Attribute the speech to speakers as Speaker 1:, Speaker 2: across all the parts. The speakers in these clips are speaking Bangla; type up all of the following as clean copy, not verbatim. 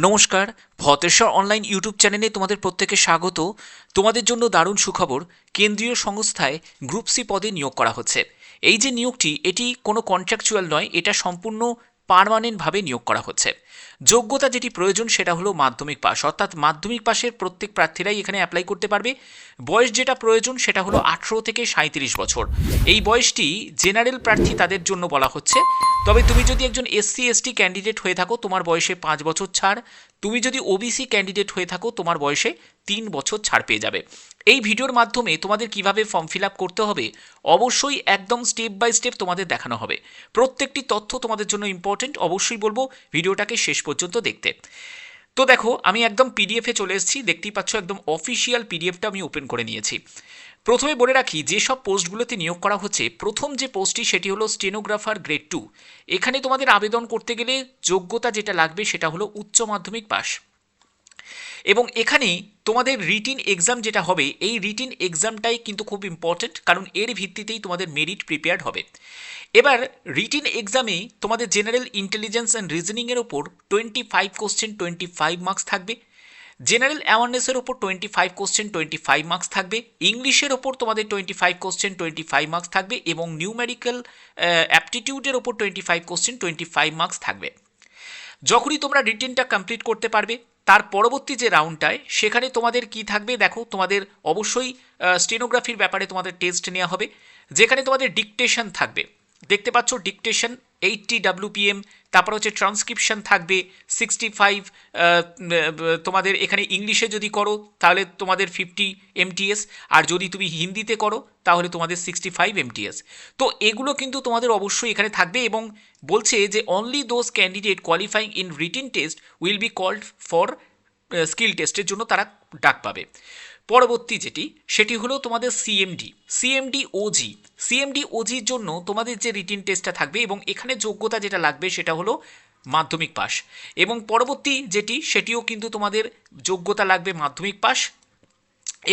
Speaker 1: নমস্কার, ভতেশ্বর অনলাইন ইউটিউব চ্যানেলে তোমাদের প্রত্যেককে স্বাগত। তোমাদের জন্য দারুণ সুখবর, কেন্দ্রীয় সংস্থায় গ্রুপ সি পদে নিয়োগ করা হচ্ছে। এই যে নিয়োগটি, এটি কোনো কন্ট্রাকচুয়াল নয়, এটা সম্পূর্ণ পার্মানেন্টভাবে নিয়োগ করা হচ্ছে। যোগ্যতা যেটি প্রয়োজন সেটা হলো মাধ্যমিক পাস, অর্থাৎ মাধ্যমিক পাশের প্রত্যেক প্রার্থীরাই এখানে অ্যাপ্লাই করতে পারবে। বয়স যেটা প্রয়োজন সেটা হলো 18 থেকে 37 বছর। এই বয়সটি জেনারেল প্রার্থী তাদের জন্য বলা হচ্ছে। তবে তুমি যদি একজন এসসি এসটি ক্যান্ডিডেট হয়ে থাকো, তোমার বয়সে 5 বছর ছাড়। তুমি যদি ওবিসি ক্যান্ডিডেট হয়ে থাকো, তোমার বয়সে 3 বছর ছাড় পেয়ে যাবে। এই ভিডিওর মাধ্যমে তোমাদের কিভাবে ফর্ম ফিল আপ করতে হবে অবশ্যই একদম স্টেপ বাই স্টেপ তোমাদের দেখানো হবে। প্রত্যেকটি তথ্য তোমাদের জন্য ইম্পর্টেন্ট, অবশ্যই বলবো ভিডিওটাকে শেষ পর্যন্ত দেখতে। তো দেখো, আমি একদম পিডিএফে চলে এসেছি, দেখতেই পাচ্ছ একদম অফিসিয়াল পিডিএফটা আমি ওপেন করে নিয়েছি। প্রথমে বলে রাখি, যেসব পোস্টগুলোতে নিয়োগ করা হচ্ছে, প্রথম যে পোস্টটি সেটি হলো স্টেনোগ্রাফার গ্রেড 2। এখানে তোমাদের আবেদন করতে গেলে যোগ্যতা যেটা লাগবে সেটা হলো উচ্চ মাধ্যমিক পাস। এবং এখানে তোমাদের রিটিন এক্সাম যেটা হবে, এই রিটিন এক্সামটাই কিন্তু খুব ইম্পর্টেন্ট, কারণ এর ভিত্তিতেই তোমাদের মেরিট প্রিপেয়ার্ড হবে। এবার রিটিন এক্সামে তোমাদের জেনারেল ইন্টেলিজেন্স অ্যান্ড রিজনিংয়ের ওপর 25 কোশ্চেন 25 মার্কস থাকবে। জেনারেল অ্যাওয়ারনেসের ওপর 25 কোশ্চেন 25 মার্কস থাকবে। ইংলিশের ওপর তোমাদের 25 কোশ্চেন 25 মার্কস থাকবে এবং নিউমেরিক্যাল অ্যাপটিটিউডের ওপর 25 কোশ্চেন 25 মার্কস থাকবে। যখনই তোমরা রিটেনটা কমপ্লিট করতে পারবে, তার পরবর্তী যে রাউন্ডটায় সেখানে তোমাদের কি থাকবে দেখো, তোমাদের অবশ্যই স্টেনোগ্রাফির ব্যাপারে তোমাদের টেস্ট নেওয়া হবে, যেখানে তোমাদের ডিকটেশন থাকবে। দেখতে পাচ্ছ ডিকটেশন 80 WPM, তারপর হচ্ছে ট্রান্সক্রিপশন থাকবে 65। তোমাদের এখানে ইংলিশে যদি করো তাহলে তোমাদের 50 MTS, আর যদি তুমি হিন্দিতে করো তাহলে তোমাদের 65 MTS। তো এগুলো কিন্তু তোমাদের অবশ্যই এখানে থাকবে, এবং বলছে যে only those candidate qualifying in written test will be called for skill টেস্টের জন্য তারা ডাক পাবে। পরবর্তী যেটি সেটি হলো তোমাদের সিএমডি ওজি। সিএমডি ওজির জন্য তোমাদের যে রিটিন টেস্টটা থাকবে, এবং এখানে যোগ্যতা যেটা লাগবে সেটা হলো মাধ্যমিক পাস। এবং পরবর্তী যেটি সেটিও কিন্তু তোমাদের যোগ্যতা লাগবে মাধ্যমিক পাস।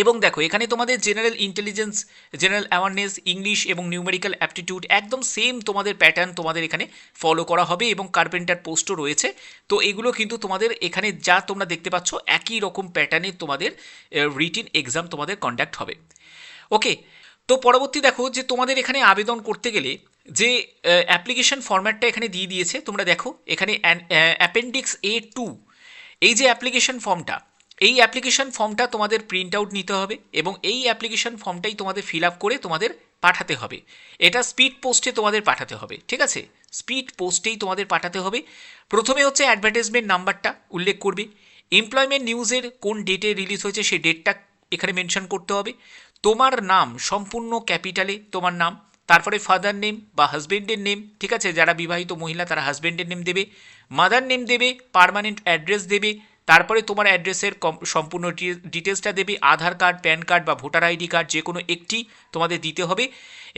Speaker 1: এবং দেখো, এখানে তোমাদের general intelligence, general awareness, English এবং নিউমেরিক্যাল অ্যাপটিটিউড একদম সেম তোমাদের প্যাটার্ন তোমাদের এখানে ফলো করা হবে, এবং কার্পেন্টার পোস্টও রয়েছে। তো এগুলো কিন্তু তোমাদের এখানে যা তোমরা দেখতে পাচ্ছ একই রকম প্যাটার্নে তোমাদের রিটিন এক্সাম তোমাদের কন্ডাক্ট হবে। ওকে, তো পরবর্তী দেখো যে তোমাদের এখানে আবেদন করতে গেলে যে অ্যাপ্লিকেশন ফরম্যাটটা এখানে দিয়ে দিয়েছে, তোমরা দেখো এখানে অ্যাপেন্ডিক্স A2, এই যে অ্যাপ্লিকেশন ফর্মটা, এই অ্যাপ্লিকেশন ফর্মটা তোমাদের প্রিন্ট আউট নিতে হবে, এবং এই অ্যাপ্লিকেশন ফর্মটাই তোমাদের ফিল আপ করে তোমাদের পাঠাতে হবে। এটা স্পিড পোস্টে তোমাদের পাঠাতে হবে, ঠিক আছে? স্পিড পোস্টেই তোমাদের পাঠাতে হবে। প্রথমে হচ্ছে অ্যাডভার্টাইজমেন্ট নাম্বারটা উল্লেখ করবে, এমপ্লয়মেন্ট নিউজের কোন ডেটে রিলিজ হয়েছে সেই ডেটটা এখানে মেনশন করতে হবে। তোমার নাম সম্পূর্ণ ক্যাপিটালে তোমার নাম, তারপরে ফাদার নেম বা হাজবেন্ডের নেম, ঠিক আছে? যারা বিবাহিত মহিলা তারা হাজবেন্ডের নেম দেবে, মাদার নেম দেবে, পার্মানেন্ট অ্যাড্রেস দেবে, তারপরে তোমার অ্যাড্রেসের সম্পূর্ণ ডিটেলসটা দেবে, আধার কার্ড, প্যান কার্ড বা ভোটার আইডি কার্ড যে কোনো একটি তোমাদের দিতে হবে।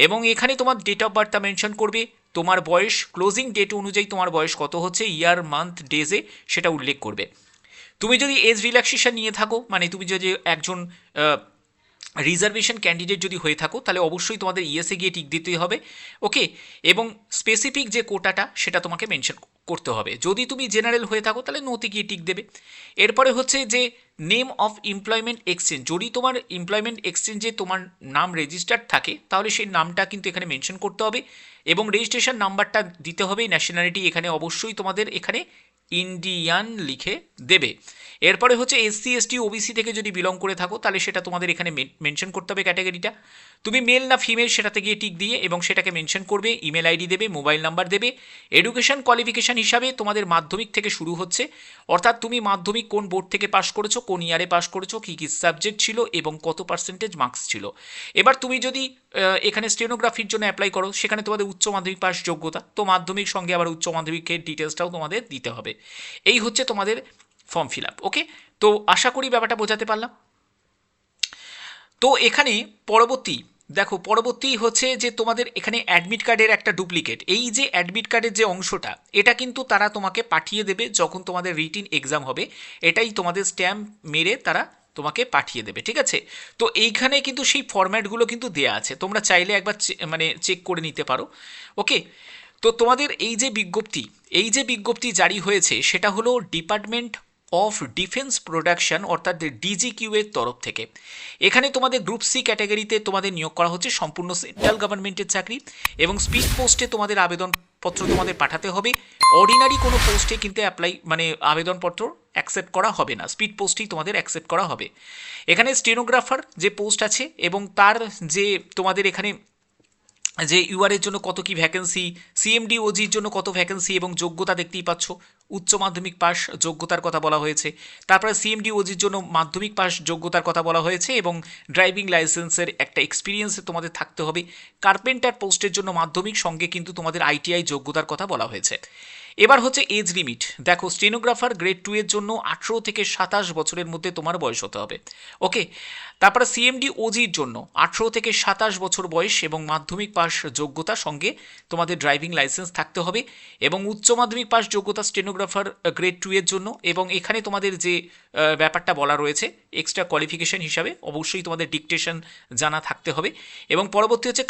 Speaker 1: এবং এখানে তোমার ডেট অফ বার্থটা মেনশন করবে, তোমার বয়স ক্লোজিং ডেট অনুযায়ী তোমার বয়স কত হচ্ছে, ইয়ার মান্থ ডেজে সেটা উল্লেখ করবে। তুমি যদি এজ রিল্যাক্সেশন নিয়ে থাকো, মানে তুমি যদি একজন রিজার্ভেশন ক্যান্ডিডেট যদি হয়ে থাকো, তাহলে অবশ্যই তোমাদের ইএসএ গিয়ে টিক দিতে হবে। ওকে, এবং স্পেসিফিক যে কোটাটা সেটা তোমাকে মেনশন করতে হবে। যদি তুমি জেনারেল হয়ে থাকো তাহলে নোতে গিয়ে টিক দেবে। এরপরে হচ্ছে যে নেম অফ এমপ্লয়মেন্ট এক্সচেঞ্জ, যদি তোমার এমপ্লয়মেন্ট এক্সচেঞ্জে তোমার নাম রেজিস্টার্ড থাকে তাহলে সেই নামটা কিন্তু এখানে মেনশন করতে হবে, এবং রেজিস্ট্রেশন নাম্বারটা দিতে হবে। ন্যাশনালিটি এখানে অবশ্যই তোমাদের এখানে ইন্ডিয়ান লিখে দেবে। এরপরে হচ্ছে এসসি এসটি ওবিসি থেকে যদি বিলং করে থাকো তাহলে সেটা তোমাদের এখানে মেনশন করতে হবে ক্যাটাগরিটা। তুমি মেল না ফিমেল সেটাতে গিয়ে টিক দিয়ে এবং সেটাকে মেনশন করবে, ইমেল আইডি দেবে, মোবাইল নাম্বার দেবে। এডুকেশন কোয়ালিফিকেশান হিসাবে তোমাদের মাধ্যমিক থেকে শুরু হচ্ছে, অর্থাৎ তুমি মাধ্যমিক কোন বোর্ড থেকে পাশ করেছো, কোন ইয়ারে পাশ করেছো, কী কী সাবজেক্ট ছিল এবং কত পার্সেন্টেজ মার্কস ছিল। এবার তুমি যদি এখানে স্টেনোগ্রাফির জন্য অ্যাপ্লাই করো, সেখানে তোমাদের উচ্চ মাধ্যমিক পাশ যোগ্যতা, তো মাধ্যমিক সঙ্গে আবার উচ্চ মাধ্যমিকের ডিটেলসটাও তোমাদের দিতে হবে। এই হচ্ছে তোমাদের ফর্ম ফিল আপ। ওকে, তো আশা করি ব্যাপারটা বোঝাতে পারলাম। তো এখানে পরবর্তী দেখো, পরবর্তী হচ্ছে যে তোমাদের এখানে অ্যাডমিট কার্ডের একটা ডুপ্লিকেট, এই যে অ্যাডমিট কার্ডের যে অংশটা, এটা কিন্তু তারা তোমাকে পাঠিয়ে দেবে যখন তোমাদের রিটিন এক্সাম হবে। এটাই তোমাদের স্ট্যাম্প মেরে তারা তোমাকে পাঠিয়ে দেবে, ঠিক আছে? তো এইখানে কিন্তু সেই ফরম্যাটগুলো কিন্তু দেয়া আছে, তোমরা চাইলে একবার মানে চেক করে নিতে পারো। ওকে, তো তোমাদের এই যে বিজ্ঞপ্তি জারি হয়েছে সেটা হলো ডিপার্টমেন্ট অফ ডিফেন্স প্রোডাকশন অর্থাৎ ডিজিকিউ এর তরফ থেকে। এখানে তোমাদের গ্রুপ সি ক্যাটাগরিতে তোমাদের নিয়োগ করা হচ্ছে, সম্পূর্ণ সেন্ট্রাল গভর্নমেন্টের চাকরি, এবং স্পিড পোস্টে তোমাদের আবেদনপত্র তোমাদের পাঠাতে হবে। অর্ডিনারি কোনো পোস্টে কিন্তু আবেদনপত্র অ্যাকসেপ্ট করা হবে না, স্পিড পোস্টেই তোমাদের অ্যাকসেপ্ট করা হবে। এখানে স্টেনোগ্রাফার যে পোস্ট আছে এবং তার যে তোমাদের এখানে যে ইউআরের জন্য কত কি ভ্যাকেন্সি, সিএমডি ওজির জন্য কত ভ্যাকেন্সি এবং যোগ্যতা দেখতেই পাচ্ছ, উচ্চ মাধ্যমিক পাস যোগ্যতার কথা বলা হয়েছে। তারপরে সিএমডি ওজির জন্য মাধ্যমিক পাস যোগ্যতার কথা বলা হয়েছে এবং ড্রাইভিং লাইসেন্সের একটা এক্সপিরিয়েন্স তোমাদের থাকতে হবে। কার্পেন্টার পোস্টের জন্য মাধ্যমিক, সঙ্গে কিন্তু তোমাদের আইটিআই যোগ্যতার কথা বলা হয়েছে। এবার হচ্ছে এজ লিমিট। দেখো, স্টেনোগ্রাফার গ্রেড 2 এর জন্য 18 থেকে 27 বছরের মধ্যে তোমার বয়স হতে হবে। ওকে, তারপরে সিএমডি ওজির জন্য 18 থেকে 27 বছর বয়স এবং মাধ্যমিক পাস যোগ্যতা, সঙ্গে তোমাদের ড্রাইভিং লাইসেন্স থাকতে হবে এবং উচ্চ মাধ্যমিক পাস যোগ্যতা স্টেনোগ্রাফার গ্রেড 2 এর জন্য। এবং এখানে তোমাদের যে ব্যাপারটা বলা রয়েছে এক্সট্রা কোয়ালিফিকেশন হিসাবে অবশ্যই তোমাদের ডিকটেশন জানা থাকতে হবে। এবং পরবর্তী হচ্ছে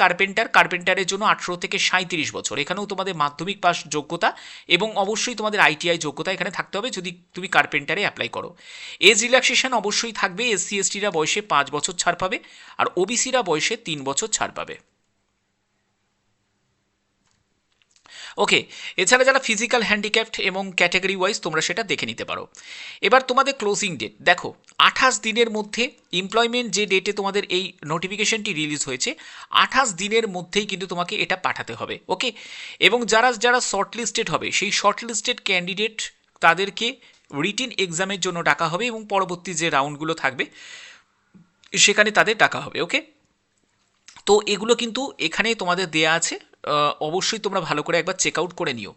Speaker 1: কার্পেন্টারের জন্য 18 থেকে 37 বছর, এখানেও তোমাদের মাধ্যমিক পাস যোগ্যতা এবং অবশ্যই তোমাদের আইটিআই যোগ্যতা এখানে থাকতে হবে যদি তুমি কার্পেন্টারে অ্যাপ্লাই করো। এজ রিল্যাক্সেশন অবশ্যই থাকবে, এসসি এসটিরা বয়সে 5 বছর ছাড় পাবে আর ওবিসিরা বয়সে 3 বছর ছাড় পাবে। ওকে, এছাড়া যারা ফিজিক্যাল হ্যান্ডিক্যাপ্ট এবং ক্যাটাগরি ওয়াইজ তোমরা সেটা দেখে নিতে পারো। এবার তোমাদের ক্লোজিং ডেট দেখো, 28 দিনের মধ্যে এমপ্লয়মেন্ট যে ডেটে তোমাদের এই নোটিফিকেশনটি রিলিজ হয়েছে 28 দিনের মধ্যেই কিন্তু তোমাকে এটা পাঠাতে হবে। ওকে, এবং যারা যারা শর্টলিস্টেড হবে সেই শর্টলিস্টেড ক্যান্ডিডেট তাদেরকে রিটিন এক্সামের জন্য ডাকা হবে এবং পরবর্তী যে রাউন্ডগুলো থাকবে সেখানে তাদের ডাকা হবে। ওকে, তো এগুলো কিন্তু এখানে তোমাদের দেয়া আছে, অবশ্যই তোমরা ভালো করে একবার চেক আউট করে নিও।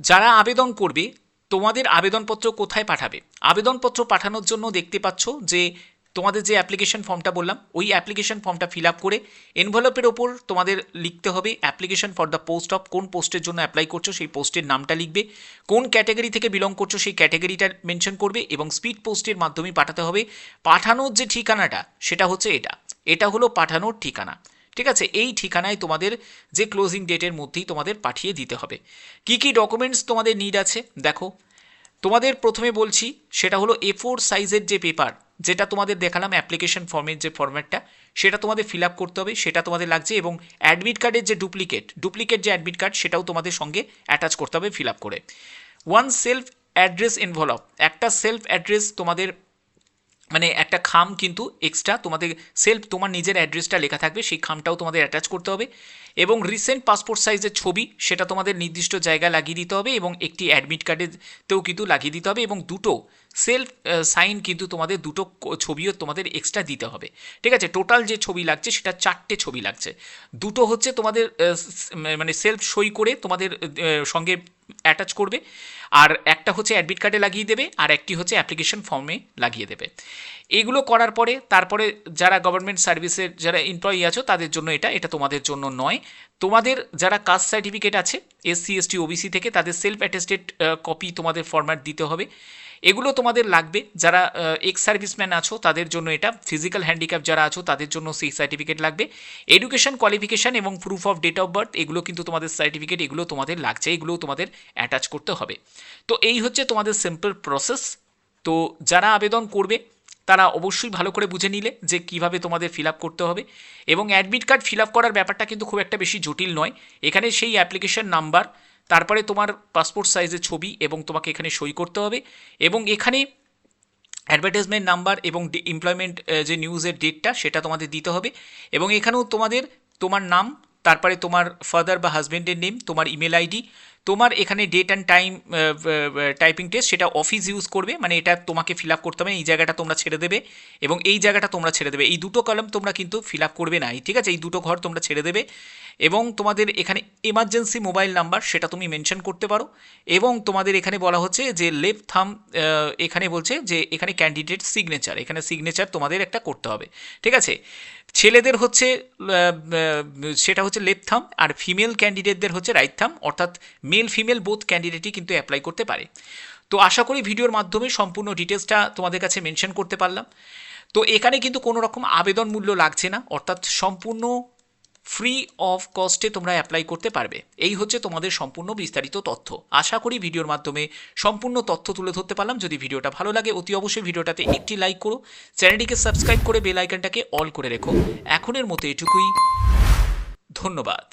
Speaker 1: যারা আবেদন করবে তোমাদের আবেদনপত্র কোথায় পাঠাবে? আবেদনপত্র পাঠানোর জন্য দেখতে পাচ্ছ যে তোমাদের যে অ্যাপ্লিকেশন ফর্মটা বললাম ওই অ্যাপ্লিকেশন ফর্মটা ফিল আপ করে এনভেলপের ওপর তোমাদের লিখতে হবে application for the post of, কোন পোস্টের জন্য অ্যাপ্লাই করছো সেই পোস্টের নামটা লিখবে, কোন ক্যাটাগরি থেকে বিলং করছো সেই ক্যাটাগরিটা মেনশন করবে এবং স্পিড পোস্টের মাধ্যমে পাঠাতে হবে। পাঠানোর যে ঠিকানাটা সেটা হচ্ছে এটা হলো পাঠানোর ঠিকানা। ঠিক আছে, এই ঠিকানায় তোমাদের যে ক্লোজিং ডেটের মধ্যেই তোমাদের পাঠিয়ে দিতে হবে। কি কি ডকুমেন্টস তোমাদের নিড আছে দেখো, তোমাদের প্রথমে বলছি সেটা হলো A4 সাইজের যে পেপার, যেটা তোমাদের দেখালাম অ্যাপ্লিকেশন ফর্মের যে ফরম্যাটটা সেটা তোমাদের ফিল আপ করতে হবে, সেটা তোমাদের লাগছে। এবং অ্যাডমিট কার্ডের যে ডুপ্লিকেট যে অ্যাডমিট কার্ড সেটাও তোমাদের সঙ্গে অ্যাটাচ করতে হবে ফিল আপ করে। ওয়ান সেলফ অ্যাড্রেস এনভেলপ, একটা সেলফ অ্যাড্রেস তোমাদের একটা খাম কিন্তু এক্সট্রা তোমাদের তোমার নিজের অ্যাড্রেসটা লেখা থাকবে সেই খামটাও তোমাদের অ্যাটাচ করতে হবে। এবং রিসেন্ট পাসপোর্ট সাইজের ছবি সেটা তোমাদের নির্দিষ্ট জায়গায় লাগিয়ে দিতে হবে এবং একটি অ্যাডমিট কার্ডেতেও কিন্তু লাগিয়ে দিতে হবে এবং দুটো সেলফ সাইন কিন্তু তোমাদের দুটো ছবিও তোমাদের এক্সট্রা দিতে হবে। ঠিক আছে, টোটাল যে ছবি লাগছে সেটা 4টে ছবি লাগছে। দুটো হচ্ছে তোমাদের সেলফ সই করে তোমাদের সঙ্গে অ্যাটাচ করবে, আর একটা হচ্ছে অ্যাডমিট কার্ডে লাগিয়ে দেবে আর একটি হচ্ছে অ্যাপ্লিকেশন ফর্মে লাগিয়ে দেবে। এগুলো করার পরে তারপরে যারা গভর্নমেন্ট সার্ভিসের যারা এমপ্লয়ি আছো তাদের জন্য এটা তোমাদের জন্য নয়। তোমাদের যারা কাস্ট সার্টিফিকেট আছে এসসি এসটি ওবিসি থেকে তাদের সেলফ অ্যাটেস্টেড কপি তোমাদের ফরম্যাট দিতে হবে, এগুলো তোমাদের লাগবে। যারা এক্স সার্ভিসম্যান আছো তাদের জন্য এটা, ফিজিক্যাল হ্যান্ডিক্যাপ যারা আছো তাদের জন্য সেই সার্টিফিকেট লাগবে। এডুকেশন কোয়ালিফিকেশান এবং proof of date of birth এগুলো কিন্তু তোমাদের সার্টিফিকেট এগুলো তোমাদের লাগছে, এগুলোও তোমাদের অ্যাটাচ করতে হবে। তো এই হচ্ছে তোমাদের সিম্পল প্রসেস। তো যারা আবেদন করবে তারা অবশ্যই ভালো করে বুঝে নিলে যে কিভাবে তোমাদের ফিল আপ করতে হবে। এবং অ্যাডমিট কার্ড ফিল আপ করার ব্যাপারটা কিন্তু খুব একটা বেশি জটিল নয়। এখানে সেই অ্যাপ্লিকেশন নাম্বার, তারপরে তোমার পাসপোর্ট সাইজের ছবি এবং তোমাকে এখানে সই করতে হবে এবং এখানে অ্যাডভার্টাইজমেন্ট নাম্বার এবং এমপ্লয়মেন্ট যে নিউজের ডেটটা সেটা তোমাদের দিতে হবে। এবং এখানেও তোমার নাম, তারপরে তোমার ফাদার বা হাজব্যান্ডের নেম, তোমার ইমেল আইডি, তোমার এখানে date and time typing test সেটা অফিস ইউজ করবে, এটা তোমাকে ফিল আপ করতে হবে। এই জায়গাটা তোমরা ছেড়ে দেবে এবং এই জায়গাটা তোমরা ছেড়ে দেবে, এই দুটো কলাম তোমরা কিন্তু ফিল আপ করবে না, ঠিক আছে, এই দুটো ঘর তোমরা ছেড়ে দেবে। এবং তোমাদের এখানে এমার্জেন্সি মোবাইল নাম্বার সেটা তুমি মেনশন করতে পারো। এবং তোমাদের এখানে বলা হচ্ছে যে লেফট থাম, এখানে বলছে যে এখানে ক্যান্ডিডেট সিগনেচার, এখানে সিগনেচার তোমাদের একটা করতে হবে। ঠিক আছে, ছেলেদের হচ্ছে সেটা হচ্ছে লেফট থাম আর ফিমেল ক্যান্ডিডেটদের হচ্ছে রাইট থাম, অর্থাৎ মেল ফিমেল বোথ ক্যান্ডিডেটই কিন্তু অ্যাপ্লাই করতে পারে। তো আশা করি ভিডিওর মাধ্যমে সম্পূর্ণ ডিটেলসটা তোমাদের কাছে মেনশন করতে পারলাম। তো এখানে কিন্তু কোনো রকম আবেদন মূল্য লাগছে না, অর্থাৎ সম্পূর্ণ ফ্রি অফ কস্টে তোমরা অ্যাপ্লাই করতে পারবে। এই হচ্ছে তোমাদের সম্পূর্ণ বিস্তারিত তথ্য। আশা করি ভিডিওর মাধ্যমে সম্পূর্ণ তথ্য তুলে ধরতে পারলাম। যদি ভিডিওটা ভালো লাগে অতি অবশ্যই ভিডিওটাতে একটি লাইক করো, চ্যানেলটিকে সাবস্ক্রাইব করে বেল আইকনটাকে অল করে রেখো। এখনের মতো এটুকুই, ধন্যবাদ।